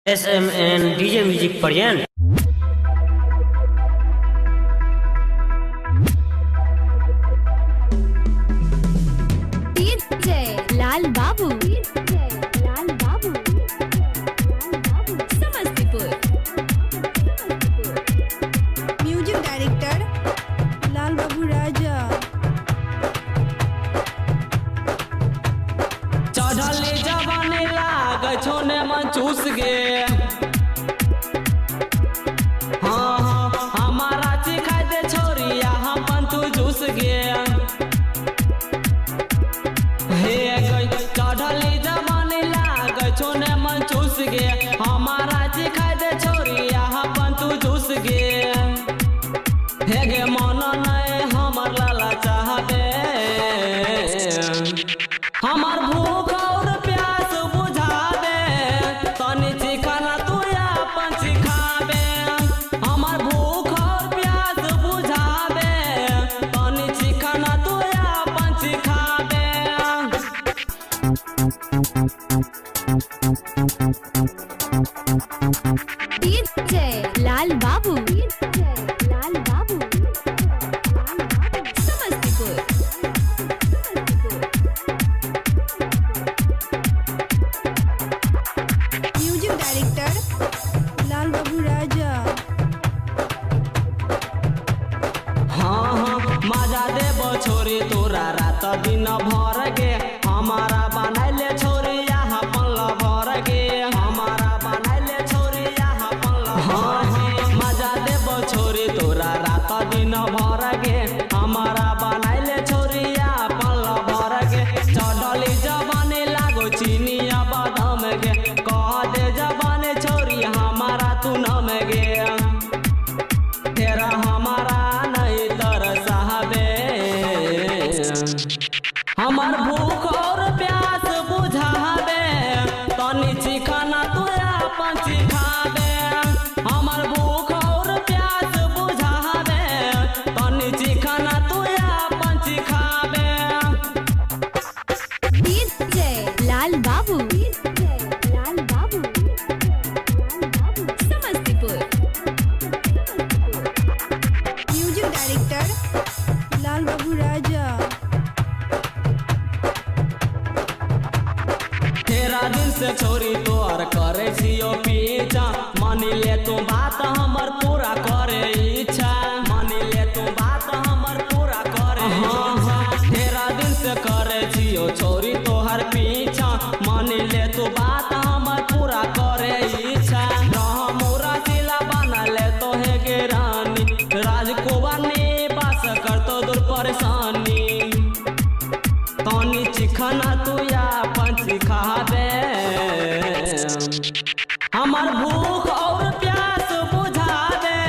SMN DJ Music present DJ लाल बाबू Samastipur. Music director लाल बाबू राजा। चढ़ले जवानी लाग छोने मन चूस गे। हाँ हाँ हमारा चिखाई दे छोरिया हम पन तू जूस गे। हे गई चढ़ले जवानी लाग छोने मन चूस गे। हमारा चिखाई दे छोरिया हम पन तू जूस गे। हे गे मन नहीं हमर लाला चाहबे। हमार भूख और प्यास बुझाबे तनी चिखाना तू अपन चिखाबे। हमार भूख और प्यास बुझाबे तनी चिखाना तू अपन चिखाबे। DJ लाल बाबू समस्तीपुर। म्यूजिक डायरेक्टर लाल बाबू राजा। हाँ हाँ मजा देबो छोरी तोरा रात दिन भर गे। हमारा बनाइले छोरी यहाँ पल्ला भर गे। हमारा बनाइले छोरी यहाँ पल्ला हाँ हाँ मजा देबो छोरी तोरा रात दिन भर गे। हमारा बनाइले छोरी यहाँ पल्ला भर गे। चढ़ली जवानी लागो चीनिया बादाम गे। कह दे जवानी छोरी हमारा तू नम गे। तेरा हमारा नहीं तरसाबे। हमार भूख और प्यास बुझाबे तनी चिखाना तू अपन चिखाबे। हमार भूख और प्यास बुझाबे तनी चिखाना तू अपन चिखाबे। DJ लाल बाबू समस्तीपुर। म्यूजिक डायरेक्टर लाल बाबू राजा। तेरा दिन से छोरी तोर करे छियो पीछा। मानी ले तू बात हमर पूरा करे इच्छा। मानी ले तू बात हमर पूरा करे इच्छा। तेरा दिन से करे छियो छोरी तोहर पीछा। मानी ले तू बात हमर पूरा करे इच्छा। रह मोरा सिला बना ले तो है गे रानी। राजकुमार ने बास कर तो दूर परेशानी। तनी चिखाना तू अपन चिखाबे। हमार भूख और प्यास बुझाबे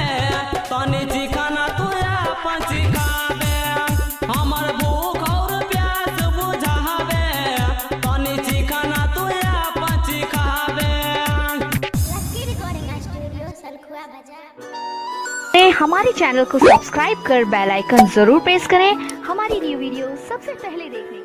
तनी चिखाना तू अपन चिखाबे। हमार भूख और प्यास बुझाबे तनी चिखाना तू अपन चिखाबे। हमारे चैनल को सब्सक्राइब कर बेल आइकन जरूर प्रेस करें हमारी न्यू वीडियो सबसे पहले देखने के लिए।